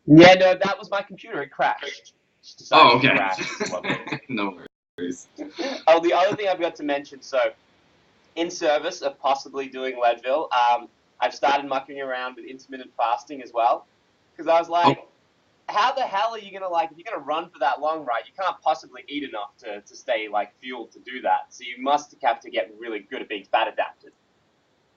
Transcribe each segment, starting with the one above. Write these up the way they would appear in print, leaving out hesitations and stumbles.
Yeah, no, that was my computer. It crashed. Just Oh, decided to okay. crash. It's lovely. No worries. Oh, the other thing I've got to mention, so in service of possibly doing Leadville, I've started mucking around with intermittent fasting as well. Because I was Oh, like, how the hell are you gonna if you're gonna run for that long, right? You can't possibly eat enough to stay like fueled to do that. So you must have to get really good at being fat adapted.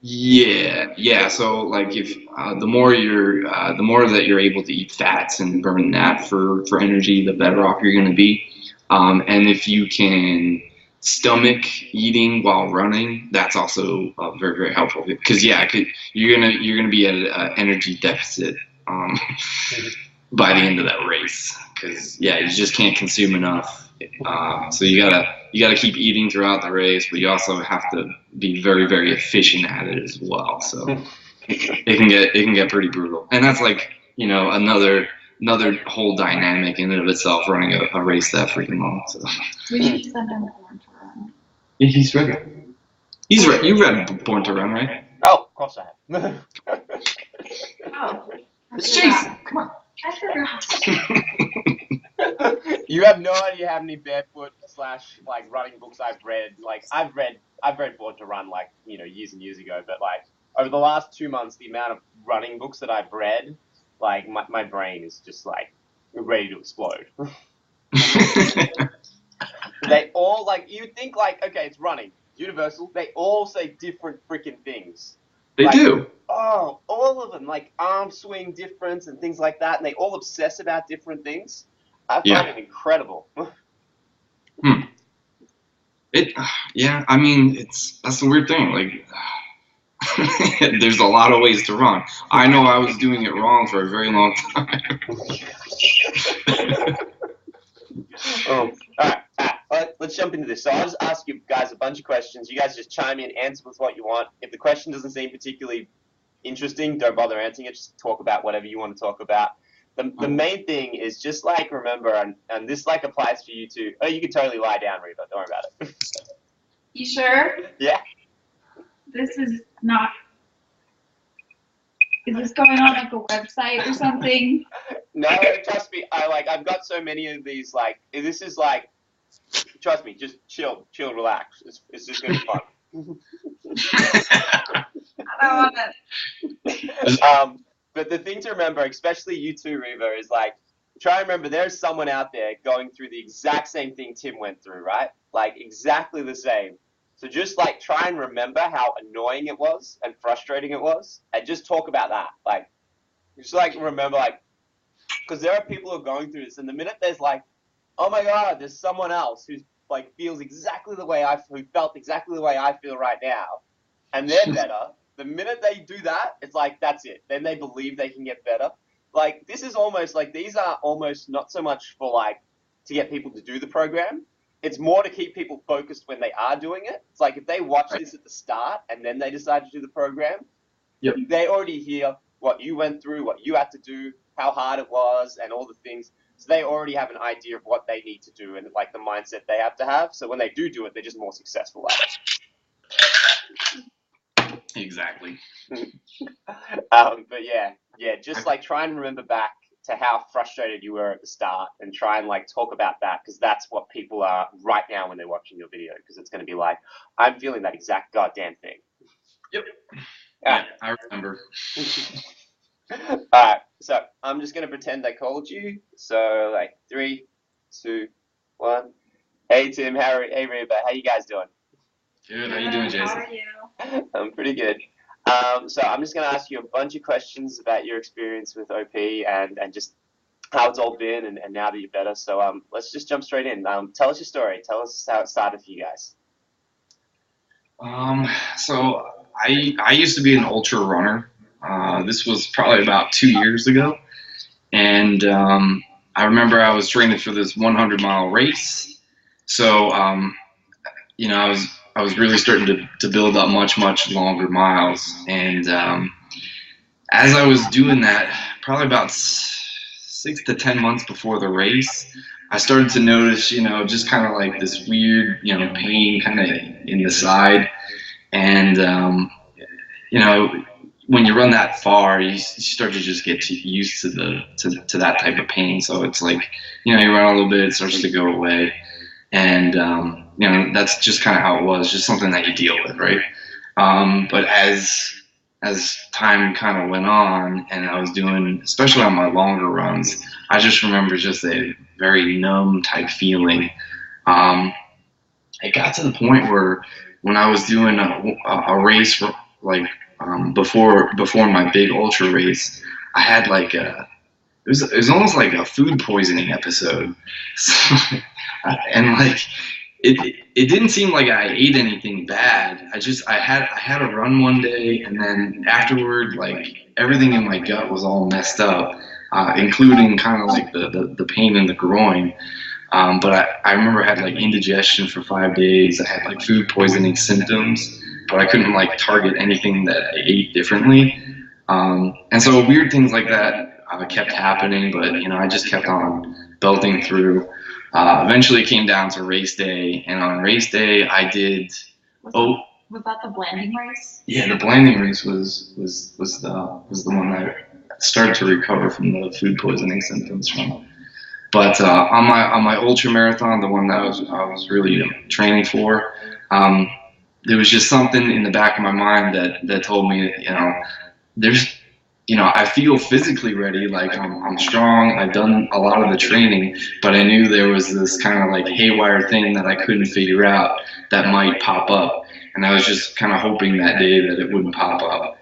yeah. So like if the more that you're able to eat fats and burn that for energy, the better off you're going to be. And if you can stomach eating while running, that's also very very helpful because yeah, you're gonna be at an energy deficit um, by the end of that race because yeah, you just can't consume enough. So you gotta keep eating throughout the race, but you also have to be very very efficient at it as well. So it can get pretty brutal, and that's like another whole dynamic in and of itself running a race that freaking long. So We need to send him Born to Run. yeah, he's ready. He's ready. You read Born to Run, right? Oh, of course I have. Oh, It's Jason. Come on. I forgot. You have no idea how many barefoot / like running books I've read. Like I've read Born to Run like years and years ago, but like over the last 2 months, the amount of running books that I've read, like my brain is just like ready to explode. They all you think okay, it's running, universal. They all say different freaking things. They do. Oh, all of them, like arm swing difference and things like that, and they all obsess about different things. I find it incredible. Yeah. I mean, that's the weird thing. Like, there's a lot of ways to run. I know I was doing it wrong for a very long time. All right, let's jump into this. So I'll just ask you guys a bunch of questions. You guys just chime in, answer with what you want. If the question doesn't seem particularly interesting, don't bother answering it. Just talk about whatever you want to talk about. The main thing is just remember, and this applies for you too. Oh, you can totally lie down, Reba. Don't worry about it. You sure? Yeah. This is not. Is this going on like a website or something? No, trust me. I've got so many of these. This is trust me. Just chill, relax. It's just gonna be fun. I don't want to. But the thing to remember, especially you two, Reva, is try and remember there's someone out there going through the exact same thing Tim went through, right? Exactly the same. So just try and remember how annoying it was and frustrating it was, and just talk about that. Just remember because there are people who are going through this, and the minute there's oh my God, there's someone else who's feels exactly the way who felt exactly the way I feel right now, and they're better. The minute they do that, it's that's it. Then they believe they can get better. This is almost these are almost not so much for to get people to do the program. It's more to keep people focused when they are doing it. It's if they watch this at the start and then they decide to do the program, Yep. They already hear what you went through, what you had to do, how hard it was, and all the things. So they already have an idea of what they need to do and the mindset they have to have. So when they do it, they're just more successful at it. Exactly. But yeah, just try and remember back to how frustrated you were at the start and try and talk about that, because that's what people are right now when they're watching your video, because it's going to be I'm feeling that exact goddamn thing. Yep. Yeah, I remember. Alright, so I'm just going to pretend I called you. So 3, 2, 1. Hey Tim, hey Reba, how you guys doing? Good. How you doing, Jason? How are you? I'm pretty good. So I'm just going to ask you a bunch of questions about your experience with OP and just how it's all been and now that you're better. So let's just jump straight in. Tell us your story. Tell us how it started for you guys. So I used to be an ultra runner. This was probably about 2 years ago, and I remember I was training for this 100-mile race. So I was really starting to build up much longer miles, and as I was doing that, probably about 6 to 10 months before the race, I started to notice, just kind of this weird, pain kind of in the side, and when you run that far, you start to just get used to to that type of pain. So it's like, you run a little bit, it starts to go away, and that's just kind of how it was, just something that you deal with, right? But as time kind of went on, and I was doing, especially on my longer runs, I just remember just a very numb type feeling. It got to the point where when I was doing a race, like before my big ultra race, I had like it was almost like a food poisoning episode. So, and like it didn't seem like I ate anything bad. I had a run one day, and then afterward, like everything in my gut was all messed up, including kind of like the pain in the groin. But I remember I had like indigestion for 5 days. I had like food poisoning symptoms, but I couldn't like target anything that I ate differently. And so weird things like that kept happening, but I just kept on belting through. Eventually it came down to race day, and on race day I did. Was that the blending race? Yeah, the blending race was the one that I started to recover from the food poisoning symptoms from. But on my ultra marathon, the one that I was really training for, there was just something in the back of my mind that told me, there's, I feel physically ready, like I'm strong. I've done a lot of the training, but I knew there was this kind of like haywire thing that I couldn't figure out that might pop up, and I was just kind of hoping that day that it wouldn't pop up.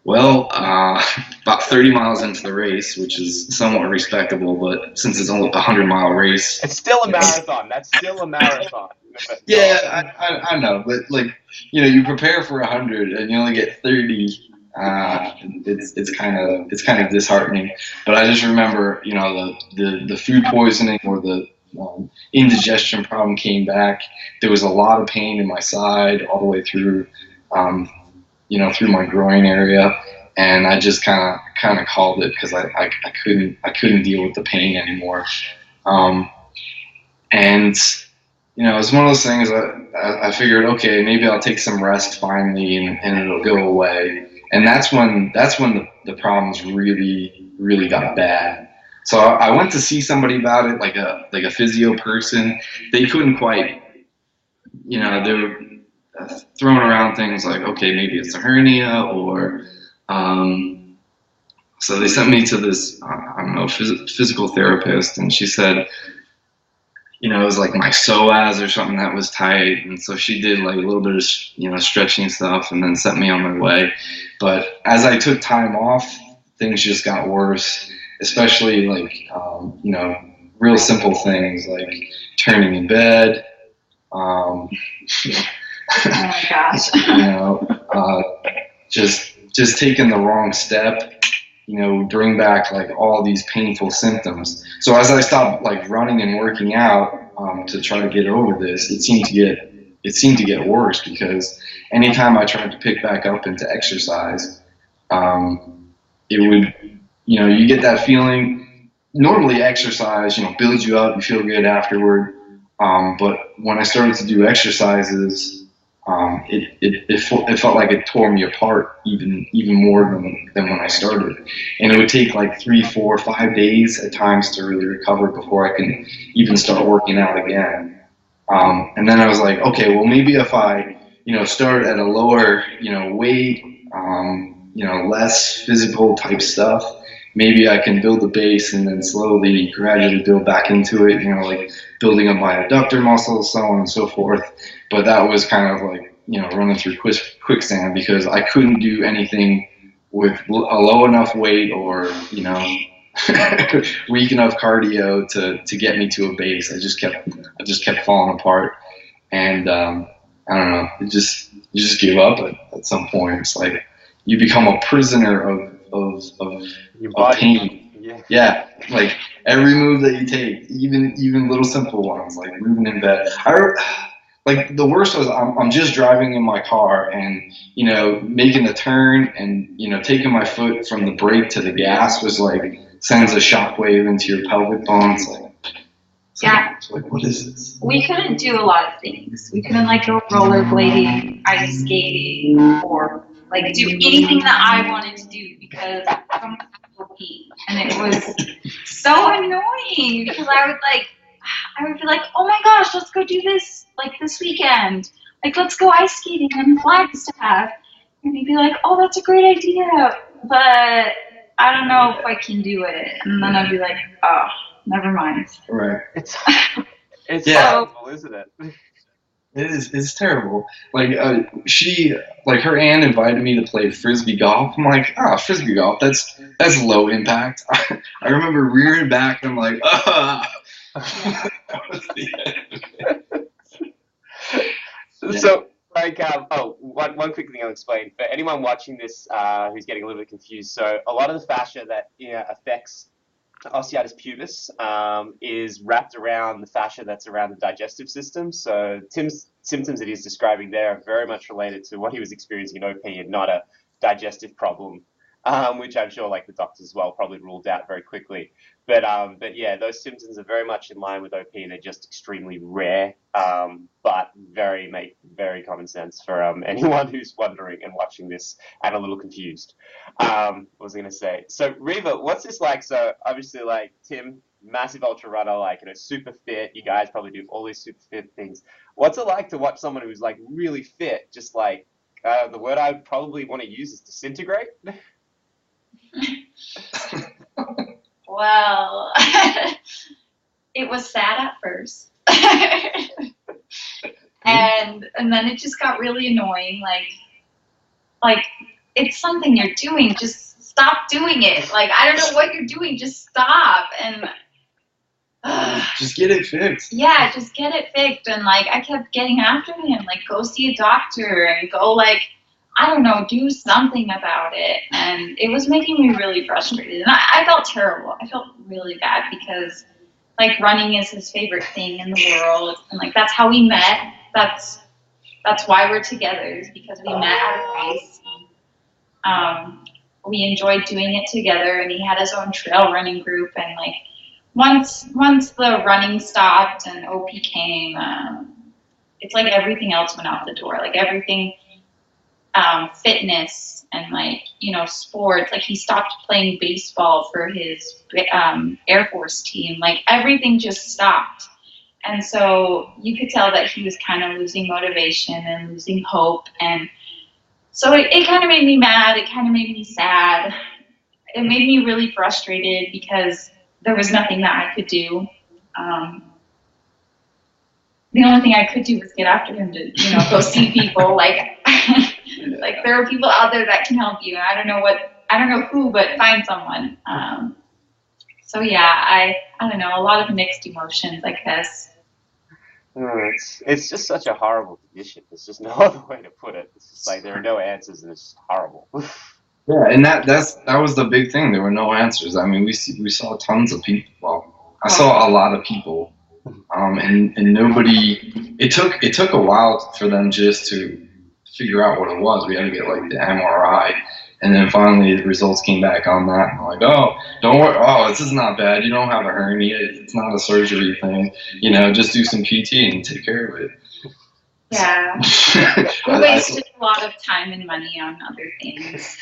Well, about 30 miles into the race, which is somewhat respectable, but since it's only a 100-mile race, it's still a marathon. That's still a marathon. Yeah, I know, but like, you prepare for 100 and you only get 30. It's kind of disheartening. But I just remember, the food poisoning or the indigestion problem came back. There was a lot of pain in my side all the way through, through my groin area, and I just kind of called it because I couldn't deal with the pain anymore. And it's one of those things that I figured, okay, maybe I'll take some rest finally, and it'll go away. And that's when the problems really got bad. So I went to see somebody about it, like a physio person. They couldn't quite, they were throwing around things like, okay, maybe it's a hernia, or so they sent me to this physical therapist, and she said, it was like my psoas or something that was tight, and so she did like a little bit of stretching stuff, and then sent me on my way. But as I took time off, things just got worse, especially like real simple things like turning in bed. Oh my gosh. Just taking the wrong step, bring back like all these painful symptoms. So as I stopped like running and working out to try to get over this, it seemed to get worse, because anytime I tried to pick back up into exercise, it would, you get that feeling. Normally exercise, builds you up, you feel good afterward. But when I started to do exercises, it felt like it tore me apart even more than when I started, and it would take like 3, 4, 5 days at times to really recover before I can even start working out again. And then I was like, okay, well maybe if I start at a lower weight, less physical type stuff, maybe I can build the base and then slowly, gradually build back into it, like building up my adductor muscles, so on and so forth. But that was kind of like, running through quicksand, because I couldn't do anything with a low enough weight or, weak enough cardio to get me to a base. I just kept falling apart. And I don't know, you just give up at some point. It's like you become a prisoner of pain. Yeah, like every move that you take, even little simple ones like moving in bed. Like the worst was I'm just driving in my car and making the turn and taking my foot from the brake to the gas was like sends a shockwave into your pelvic bones. It's like what is this? We couldn't do a lot of things. We couldn't like go rollerblading, ice skating, or like do anything that I wanted to do because I'm OP. And it was so annoying because I would be like, oh my gosh, let's go do this like this weekend. Like let's go ice skating in Flagstaff. And he'd be like, oh, that's a great idea, but I don't know if I can do it. And then I'd be like, oh, never mind. Right. It's horrible, isn't it? It is. It's terrible. Like her aunt invited me to play frisbee golf. I'm like, frisbee golf. That's low impact. I remember rearing back and I'm like, That was the end. Yeah. So, like, one quick thing I'll explain for anyone watching this who's getting a little bit confused. So, a lot of the fascia that affects Osteitis pubis is wrapped around the fascia that's around the digestive system. So Tim's symptoms that he's describing there are very much related to what he was experiencing in OP and not a digestive problem, which I'm sure like the doctors as well probably ruled out very quickly. But yeah, those symptoms are very much in line with OP and they're just extremely rare, but make very common sense for anyone who's wondering and watching this and a little confused. What was I going to say? So Reva, what's this like? So obviously like Tim, massive ultra runner, like, super fit. You guys probably do all these super fit things. What's it like to watch someone who's like really fit, just like, the word I would probably want to use is disintegrate? Well, it was sad at first. and then it just got really annoying. Like it's something you're doing, just stop doing it. Like I don't know what you're doing, just stop. And just get it fixed. Yeah, just get it fixed. And like I kept getting after him, like go see a doctor and go like, I don't know, do something about it. And it was making me really frustrated. And I felt terrible. I felt really bad because like running is his favorite thing in the world. And like that's how we met. That's why we're together, is because we met at a race. We enjoyed doing it together, and he had his own trail running group. And like once the running stopped and OP came, it's like everything else went out the door. Like everything, fitness and like, sports, like he stopped playing baseball for his Air Force team. Like everything just stopped. And so you could tell that he was kind of losing motivation and losing hope. And so it kind of made me mad. It kind of made me sad. It made me really frustrated because there was nothing that I could do. The only thing I could do was get after him to, go see people. Like, like there are people out there that can help you. I don't know who, but find someone. So yeah, I don't know, a lot of mixed emotions, I guess. It's just such a horrible condition. There's just no other way to put it. It's just like there are no answers, and it's just horrible. Yeah, and that was the big thing. There were no answers. I mean, we saw tons of people. Well, I saw a lot of people, and nobody. It took a while for them just to figure out what it was. We had to get like the MRI, and then finally the results came back on that. And I'm like, oh, don't worry. Oh, this is not bad. You don't have a hernia. It's not a surgery thing. Just do some PT and take care of it. Yeah. We wasted a lot of time and money on other things.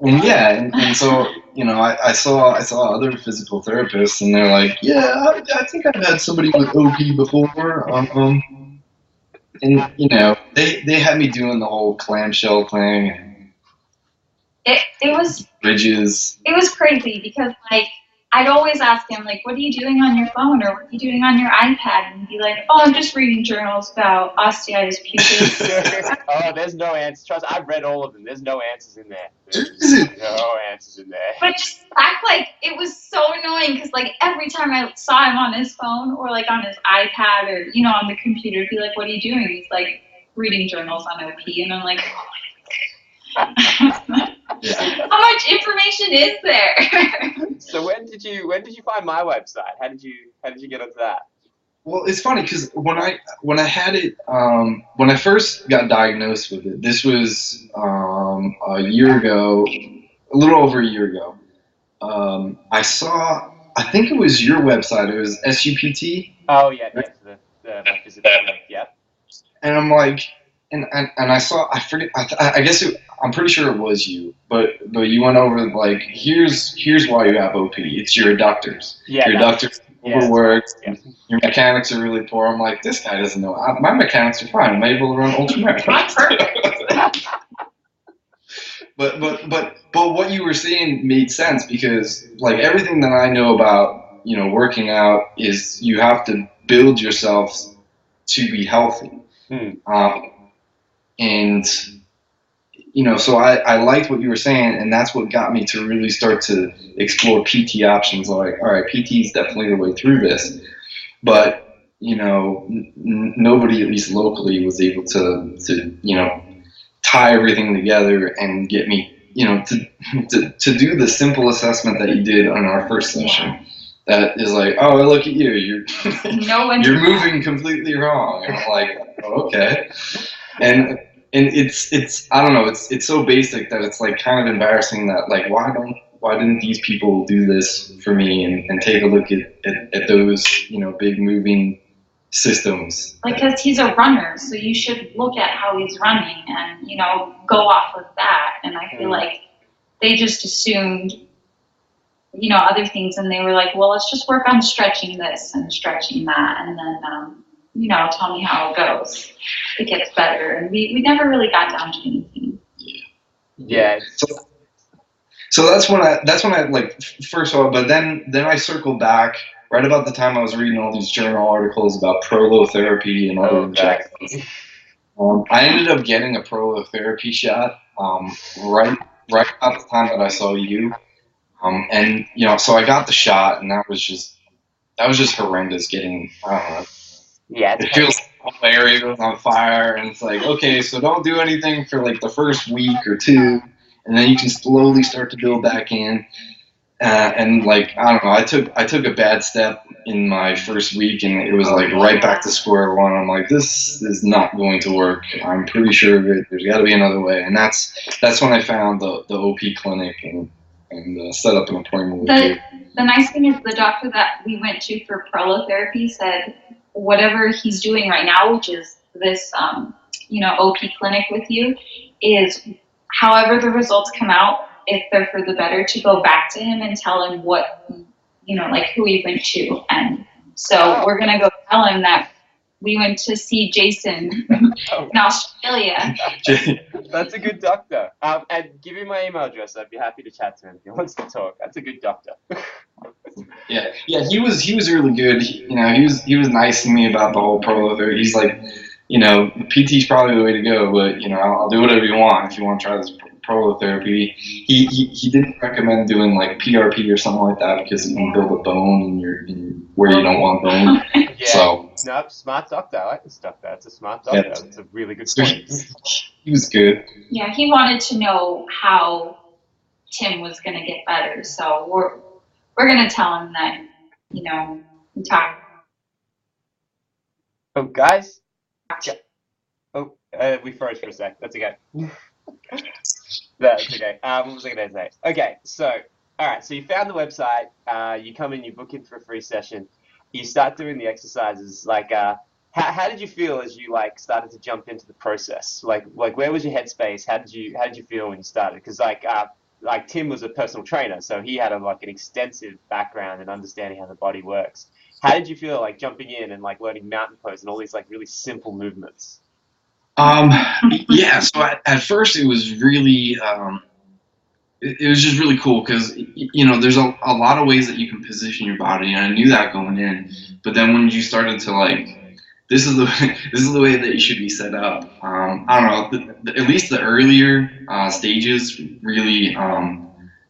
And yeah, and so I saw other physical therapists, and they're like, yeah, I think I've had somebody with OP before. And they had me doing the whole clamshell thing. And it was ridges. It was crazy because like I'd always ask him like, what are you doing on your phone or what are you doing on your iPad? And he'd be like, oh, I'm just reading journals about osteitis pubis. Oh, there's no answers. Trust, I've read all of them. There's no answers in there. There's no answers in there. But just act like it was so annoying because like every time I saw him on his phone or like on his iPad or on the computer, he'd be like, what are you doing? He's like reading journals on OP, and I'm like, oh my God. Yeah. How much information is there? So when did you find my website? How did you get onto that? Well, it's funny because when I had it, when I first got diagnosed with it, this was a year ago, a little over a year ago. I think it was your website. It was SUPT. Oh yeah, the physical, yeah. And I'm like, and I saw, I forget, I guess I'm pretty sure it was you, but you went over like, here's why you have OP. It's your adductors. Yeah, your adductors overworked. Yeah. Your mechanics are really poor. I'm like, this guy doesn't know. My mechanics are fine. I'm able to run ultramarathons. But what you were saying made sense, because like everything that I know about, you know, working out is you have to build yourself to be healthy. And, you know, so I liked what you were saying, and that's what got me to really start to explore PT options. Like, all right, PT is definitely the way through this. But, you know, nobody, at least locally, was able to, you know, tie everything together and get me, you know, to do the simple assessment that you did on our first session. That is like, oh, look at you, you're you're moving completely wrong. And I'm like, oh, okay. And it's I don't know, it's so basic that it's like kind of embarrassing that like why didn't these people do this for me and take a look at those, you know, big moving systems. Like, because he's a runner, so you should look at how he's running and, you know, go off of that. And I feel like they just assumed, you know, other things, and they were like, well, let's just work on stretching this and stretching that, and then, you know, tell me how it goes. It gets better. And we never really got down to anything. Yeah. So that's when I like first saw it, but then I circled back right about the time I was reading all these journal articles about prolotherapy and other injections. I ended up getting a prolotherapy shot right about the time that I saw you. And you know, so I got the shot, and that was just horrendous. Getting, I don't know. Yeah, it feels like the whole area was on fire, and it's like, okay, so don't do anything for like the first week or two, and then you can slowly start to build back in. And like, I don't know, I took a bad step in my first week, and it was like right back to square one. I'm like, this is not going to work. I'm pretty sure of it. There's got to be another way, and that's when I found the OP clinic and set up an appointment with you. The nice thing is the doctor that we went to for prolotherapy said whatever he's doing right now, which is this, you know, OP clinic with you, is however the results come out, if they're for the better, to go back to him and tell him what, you know, like who he went to. And so we're going to go tell him that we went to see Jason in Australia. That's a good doctor. And give him my email address. I'd be happy to chat to him if he wants to talk. That's a good doctor. Yeah, he was really good. You know, he was nice to me about the whole prolotherapy. He's like, you know, PT's probably the way to go, but you know, I'll do whatever you want if you want to try this prolotherapy. He didn't recommend doing like PRP or something like that because it can build a bone in where you don't want bone. Yeah. So no, smart doctor. I like this doctor. It's a smart doctor. Yeah. It's a really good point. He was good. Yeah, he wanted to know how Tim was going to get better. So we're going to tell him that, you know, we talked. Oh, guys. Oh, we froze for a sec. That's okay. That's okay. What was I going to say? Okay, so, all right. So you found the website. You come in, you book in for a free session. You start doing the exercises. Like, how did you feel as you like started to jump into the process? Like where was your headspace? How did you feel when you started? Because like Tim was a personal trainer, so he had an extensive background in understanding how the body works. How did you feel like jumping in and like learning mountain pose and all these like really simple movements? Yeah. So at first it was really, it was just really cool because, you know, there's a lot of ways that you can position your body, and I knew that going in. But then when you started to like, this is the way that you should be set up. I don't know. At least the earlier stages really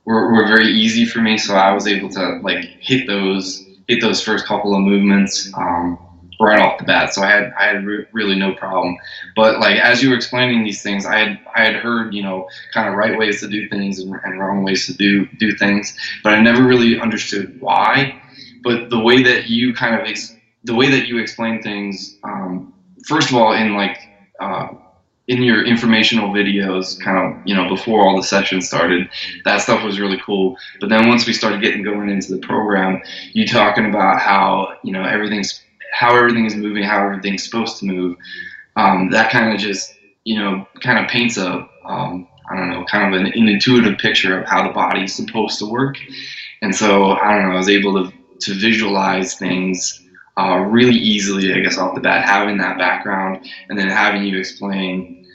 were very easy for me, so I was able to like hit those first couple of movements right off the bat. So I had really no problem. But like as you were explaining these things, I had heard, you know, kind of right ways to do things and wrong ways to do things, but I never really understood why. But the way that you explain things, first of all, in like in your informational videos, kind of, you know, before all the sessions started, that stuff was really cool. But then once we started going into the program, you talking about how, you know, everything is moving, how everything's supposed to move. That kind of just kind of paints a, I don't know, kind of an intuitive picture of how the body's supposed to work. And so, I don't know, I was able to visualize things really easily, I guess, off the bat, having that background and then having you explain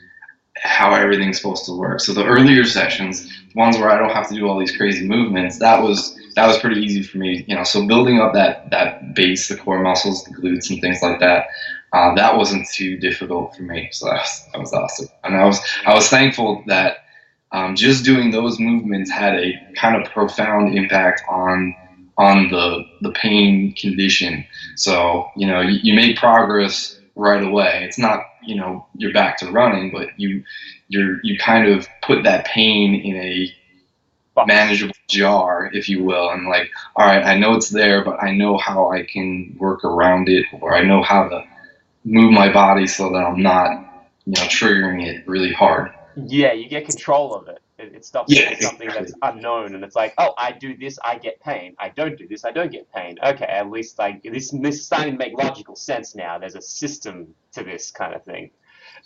how everything's supposed to work. So the earlier sessions, ones where I don't have to do all these crazy movements, that was pretty easy for me. So building up that base, the core muscles, the glutes, and things like that, that wasn't too difficult for me. So that was awesome, and I was thankful that just doing those movements had a kind of profound impact on the pain condition. So you make progress right away. It's not you're back to running, but you kind of put that pain in a manageable jar, if you will, and like, all right, I know it's there, but I know how I can work around it, or I know how to move my body so that I'm not triggering it really hard. Yeah, you get control of it. It stops being something that's unknown, and it's like, oh, I do this, I get pain. I don't do this, I don't get pain. Okay, at least this is starting to make logical sense now. There's a system to this kind of thing.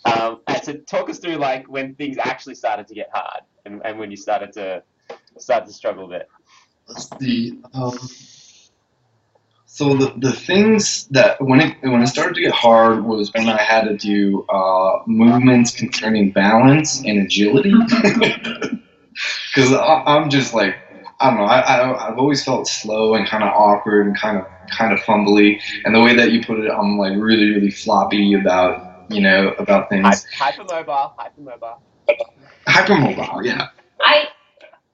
And so talk us through like when things actually started to get hard, and when you started to struggle a bit. Let's see. So the things that when it started to get hard was when I had to do movements concerning balance and agility, because I'm just like, I don't know, I've always felt slow and kind of awkward and kind of fumbly, and the way that you put it, I'm like really really floppy about things. Hypermobile. Hypermobile, yeah.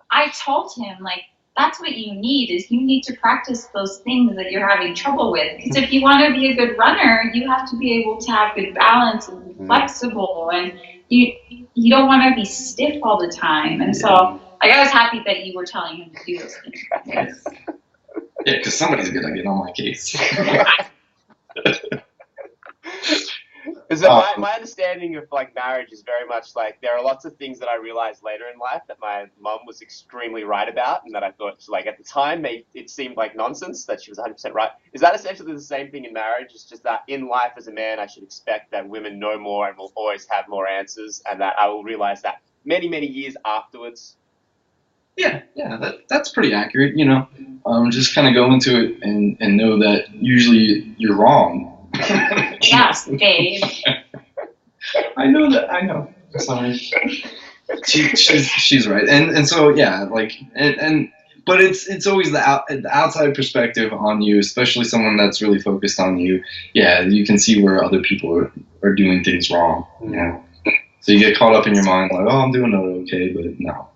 I told him, like, that's what you need, is you need to practice those things that you're having trouble with. Because if you want to be a good runner, you have to be able to have good balance and be flexible, and you don't want to be stiff all the time. And so, like, I was happy that you were telling him to do those things. Yeah, because somebody's gonna get on my case. So my understanding of like marriage is very much like there are lots of things that I realized later in life that my mum was extremely right about, and that I thought, like, at the time it seemed like nonsense, that she was 100% right. Is that essentially the same thing in marriage? It's just that in life as a man, I should expect that women know more and will always have more answers, and that I will realize that many, many years afterwards. Yeah, that's pretty accurate. Just kind of go into it and know that usually you're wrong. Yes, babe. I know. Sorry. She's right, and so yeah, like but it's always the outside perspective on you, especially someone that's really focused on you. Yeah, you can see where other people are doing things wrong. Yeah. So you get caught up in your mind, like, oh, I'm doing okay, but no.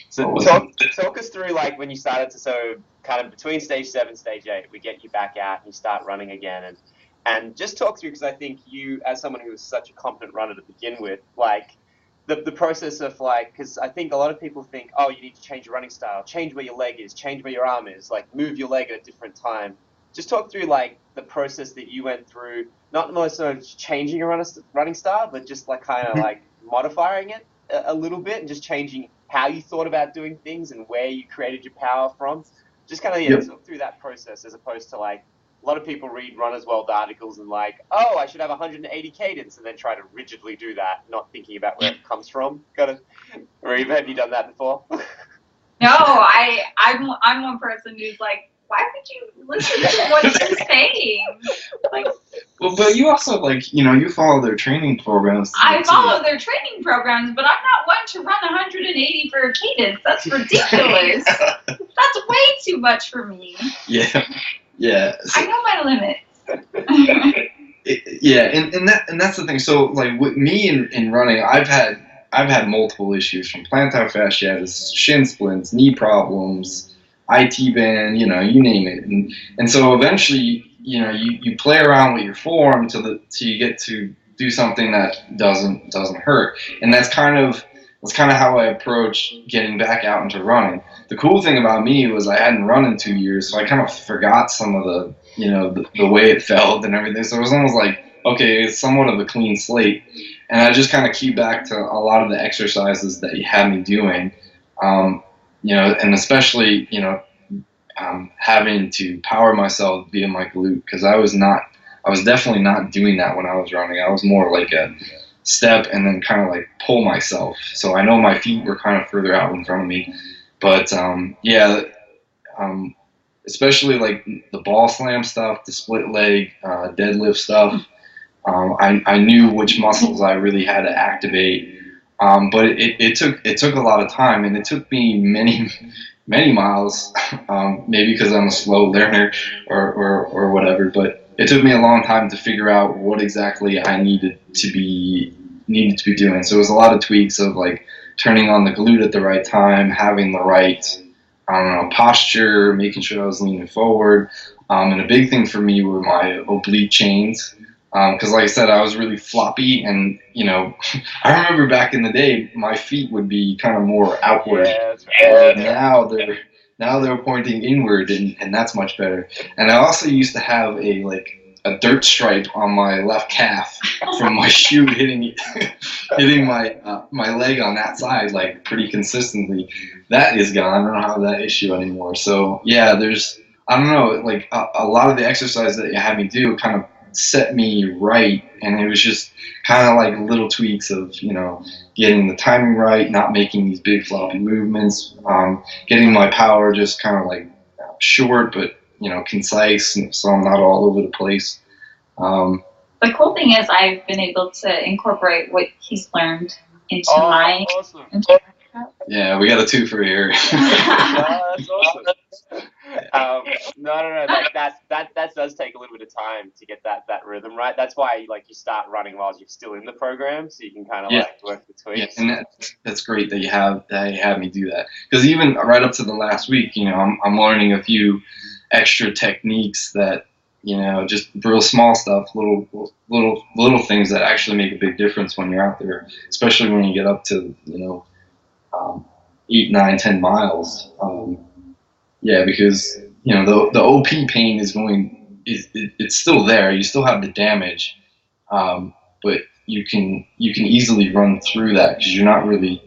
So talk us through like when you started to, so kind of between stage 7, stage 8, we get you back out and you start running again, and just talk through, because I think you, as someone who was such a competent runner to begin with, like the process of like, because I think a lot of people think, oh, you need to change your running style, change where your leg is, change where your arm is, like move your leg at a different time. Just talk through like the process that you went through, not more so changing your running style, but just like kind of like modifying it a little bit and just changing how you thought about doing things and where you created your power from. Just kind of talk through that process, as opposed to like, a lot of people read Runner's World articles and like, oh, I should have 180 cadence, and then try to rigidly do that, not thinking about where it comes from. Reva, have you done that before? No, I'm one person who's like, why would you listen to what you're saying? Like, well, but you also you follow their training programs. I follow their training programs, but I'm not one to run 180 for a cadence. That's ridiculous. That's way too much for me. Yeah. So, I know my limits. and that's the thing. So like with me in running, I've had multiple issues, from plantar fasciitis, shin splints, knee problems, IT band, you name it. And so eventually, you play around with your form till you get to do something that doesn't hurt. And that's kind of how I approach getting back out into running. The cool thing about me was I hadn't run in 2 years, so I kind of forgot some of the way it felt and everything. So it was almost like, okay, it's somewhat of a clean slate. And I just kind of key back to a lot of the exercises that you had me doing, and especially, having to power myself via my glute, because I was definitely not doing that when I was running. I was more like step and then kind of like pull myself. So I know my feet were kind of further out in front of me, but um, especially like the ball slam stuff, the split leg, deadlift stuff. I knew which muscles I really had to activate, but it took a lot of time, and it took me many miles, maybe because I'm a slow learner or whatever. But it took me a long time to figure out what exactly I needed to be doing. So it was a lot of tweaks of like turning on the glute at the right time, having the right, I don't know, posture, making sure I was leaning forward. And a big thing for me were my oblique chains. Because like I said, I was really floppy, and I remember back in the day, my feet would be kind of more outward. Yeah, that's right. Now they're pointing inward, and that's much better. And I also used to have a dirt stripe on my left calf from my shoe hitting my leg on that side like pretty consistently. That is gone. I don't have that issue anymore. So yeah, I don't know, like a lot of the exercise that you had me do kind of set me right, and it was just kind of like little tweaks of getting the timing right, not making these big floppy movements, getting my power just kind of like short but concise, so I'm not all over the place. The cool thing is I've been able to incorporate what he's learned into my awesome. Yeah, we got a two for here. That's awesome. No. Like that does take a little bit of time to get that rhythm right. That's why you start running while you're still in the program, so you can kind of work the tweaks. Yeah, and that's great that you have me do that, because even right up to the last week, I'm learning a few extra techniques that just real small stuff, little things that actually make a big difference when you're out there, especially when you get up to 8, 9, 10 miles. Because the OP pain it's still there. You still have the damage, but you can easily run through that because you're not really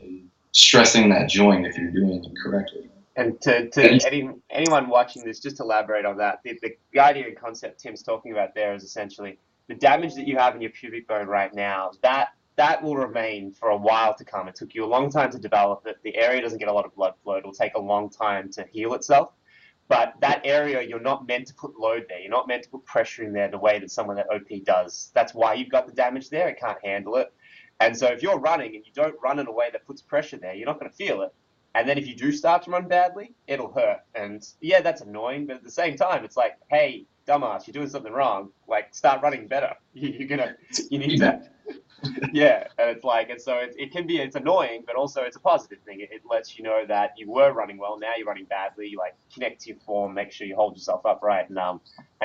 stressing that joint if you're doing it correctly. And to anyone watching this, just to elaborate on that, the idea and concept Tim's talking about there is essentially the damage that you have in your pubic bone right now, that will remain for a while to come. It took you a long time to develop it. The area doesn't get a lot of blood flow. It'll take a long time to heal itself. But that area, you're not meant to put load there. You're not meant to put pressure in there the way that someone that OP does. That's why you've got the damage there. It can't handle it. And so if you're running and you don't run in a way that puts pressure there, you're not going to feel it. And then if you do start to run badly, it'll hurt. And yeah, that's annoying. But at the same time, it's like, hey, dumbass, you're doing something wrong. Like, start running better. You need to. Yeah, and so it's annoying, but also it's a positive thing. It lets you know that you were running well, now you're running badly. You connect to your form, make sure you hold yourself upright, and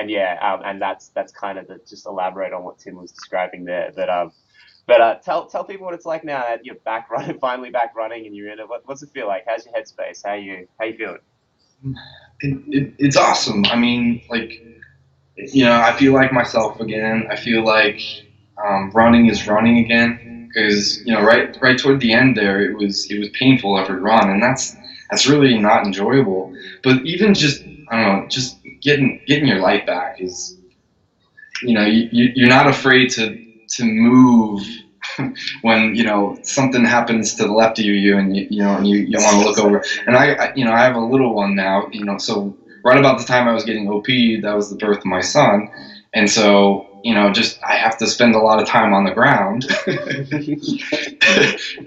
that's kind of just elaborate on what Tim was describing there. But tell people what it's like now that you're back running, finally back running, and you're in it. What's it feel like? How's your headspace? How you feeling? It's awesome. I mean, I feel like myself again. I feel like running is running again, because right toward the end there, it was painful every run, and that's really not enjoyable. But even just just getting your life back is, you're not afraid to move when something happens to the left of you and you want to look over. And I have a little one now, so right about the time I was getting OP, that was the birth of my son, and so I have to spend a lot of time on the ground,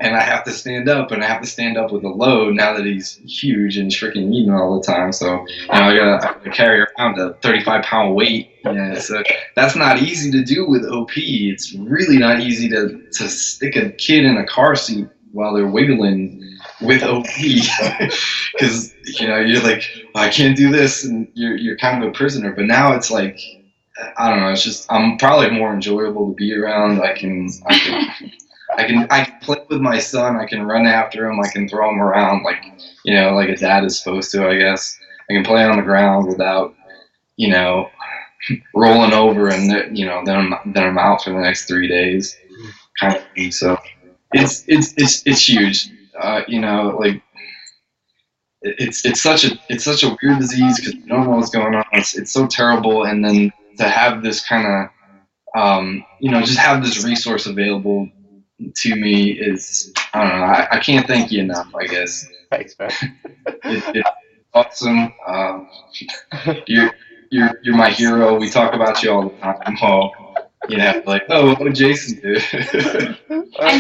and I have to stand up, and I have to stand up with a load now that he's huge and freaking eating all the time. So I gotta carry around a 35-pound weight. Yeah, so that's not easy to do with OP. It's really not easy to stick a kid in a car seat while they're wiggling with OP, because you're like, I can't do this, and you're kind of a prisoner. But now it's like, I don't know. It's just I'm probably more enjoyable to be around. I can play with my son. I can run after him. I can throw him around like a dad is supposed to, I guess. I can play on the ground without rolling over and then I'm out for the next 3 days, kind of thing. So it's huge. It's such a weird disease because you don't know what's going on. It's so terrible, and then to have this kind of just have this resource available to me is, I don't know, I can't thank you enough, I guess. Thanks, man. It's awesome. You're my hero. We talk about you all the time. Oh, like, oh, Jason did. And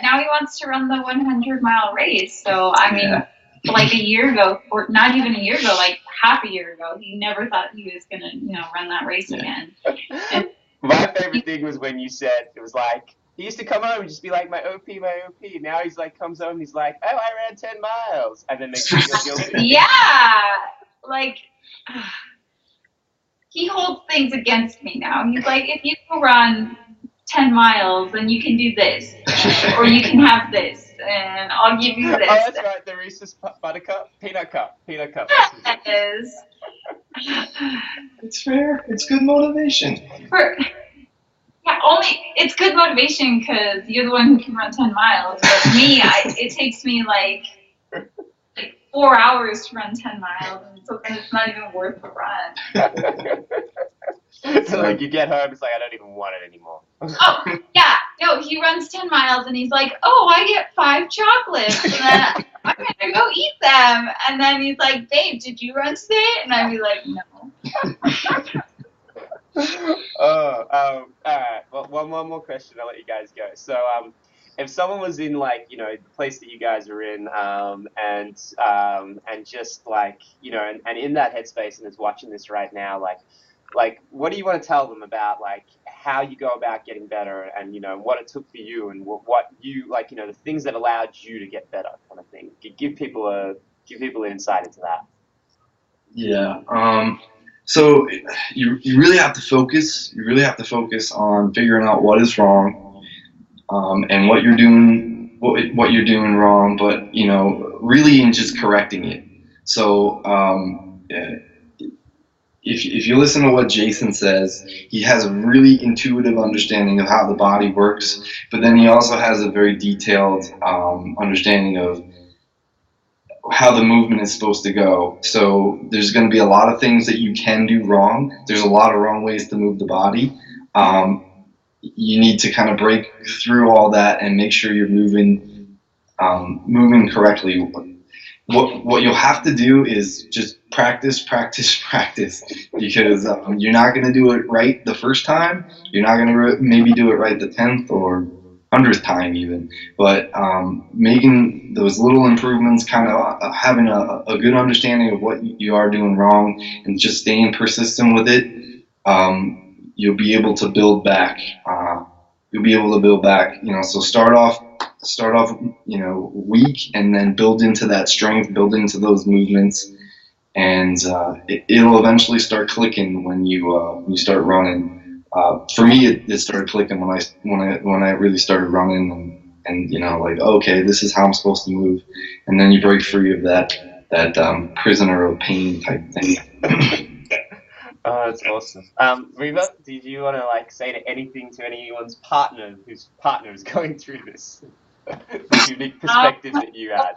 now he wants to run the 100-mile race. So I mean, like a year ago, or not even a year ago, like half a year ago, he never thought he was gonna, run that race again. And my favorite thing was when you said, it was like, he used to come home and just be like, my OP, my OP. Now he's like, comes home and he's like, oh, I ran 10 miles. And then makes me feel guilty. yeah, like he holds things against me now. He's like, if you go run 10 miles, then you can do this, or you can have this, and I'll give you this. Oh, that's right, the Reese's Buttercup, peanut cup. That is. It's fair. It's good motivation. It's good motivation because you're the one who can run 10 miles. But me, it takes me like 4 hours to run 10 miles, and so then it's not even worth the run. So like you get home, it's like, I don't even want it anymore. Oh, yeah. No, he runs 10 miles and he's like, oh, I get 5 chocolates. And then I'm going to go eat them. And then he's like, babe, did you run today? And I'd be like, no. All right. Well, one more question. I'll let you guys go. So, if someone was in like, the place that you guys are in, and just like, and in that headspace and is watching this right now, like, what do you want to tell them about like how you go about getting better, and what it took for you, and what you like, the things that allowed you to get better, kind of thing. Give people an insight into that. Yeah. So you really have to focus. You really have to focus on figuring out what is wrong, and what you're doing wrong. But really in just correcting it. So if you listen to what Jason says, he has a really intuitive understanding of how the body works, but then he also has a very detailed understanding of how the movement is supposed to go. So there's going to be a lot of things that you can do wrong. There's a lot of wrong ways to move the body. You need to kind of break through all that and make sure you're moving correctly. What you'll have to do is just practice, because you're not going to do it right the first time. You're not going to maybe do it right the 10th or 100th time even, but making those little improvements, kind of having a good understanding of what you are doing wrong, and just staying persistent with it, you'll be able to build back. So start off weak, and then build into that strength, build into those movements, and it'll eventually start clicking when you start running. For me, it started clicking when I really started running, and like, okay, this is how I'm supposed to move, and then you break free of that prisoner of pain type thing. Oh, that's awesome. Reva, did you want to like say anything to anyone's partner whose partner is going through this? This unique perspective that you had.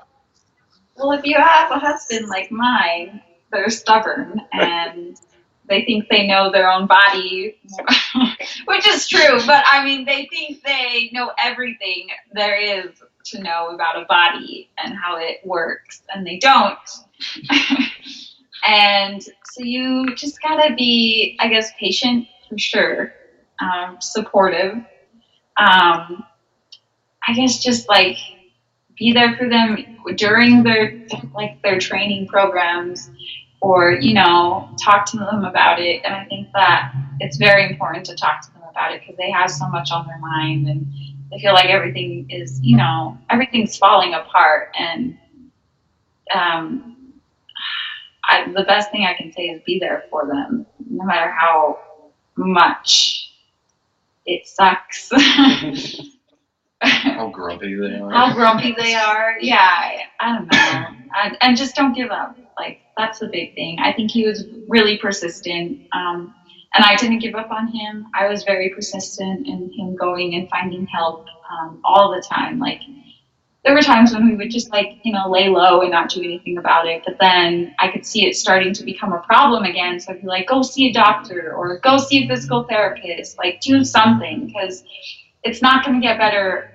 Well, if you have a husband like mine, they're stubborn and they think they know their own body, which is true, but I mean, they think they know everything there is to know about a body and how it works, and they don't. And so you just gotta be, I guess, patient for sure, supportive. I guess just like be there for them during their training programs, or talk to them about it. And I think that it's very important to talk to them about it, because they have so much on their mind, and they feel like everything is everything's falling apart. And the best thing I can say is be there for them, no matter how much it sucks. How grumpy they are. Yeah, I don't know. And just don't give up. Like, that's the big thing. I think he was really persistent, and I didn't give up on him. I was very persistent in him going and finding help all the time. Like, there were times when we would just lay low and not do anything about it, but then I could see it starting to become a problem again. So I'd be like, go see a doctor or go see a physical therapist, like do something, because it's not going to get better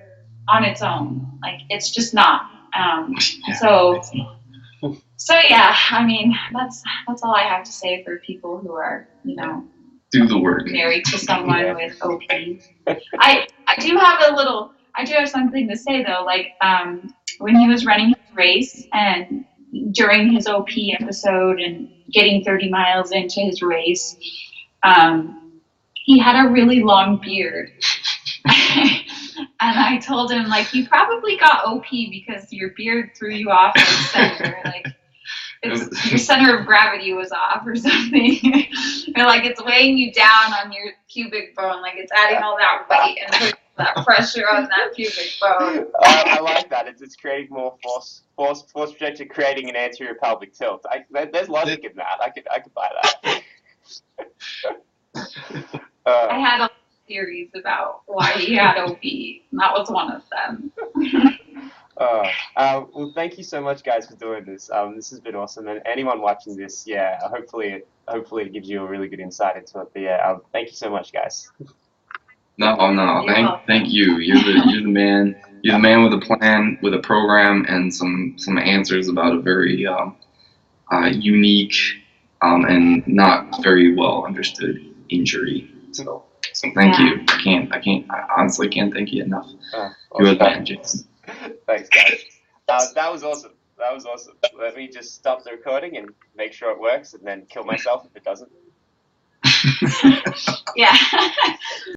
on its own. Like, it's just not. So yeah, I mean, that's all I have to say for people who are, do the work. Married to someone with OP. I do have something to say though. Like, when he was running his race and during his OP episode and getting 30 miles into his race, he had a really long beard. And I told him, like, you probably got OP because your beard threw you off the center. Like, your center of gravity was off or something. Or like it's weighing you down on your pubic bone. Like it's adding all that weight and putting that pressure on that pubic bone. I like that. It's creating more force projection, creating an anterior pelvic tilt. There's logic in that. I could buy that. I had a theories about why he had OP. And that was one of them. Well, thank you so much, guys, for doing this. This has been awesome, and anyone watching this, hopefully it gives you a really good insight into it. But thank you so much, guys. No. Thank you. You're the man. You're the man with a plan, with a program, and some answers about a very unique and not very well understood injury. So thank you. I honestly can't thank you enough. You're the man, Jason. Thanks, guys. That was awesome. Let me just stop the recording and make sure it works, and then kill myself if it doesn't. Yeah.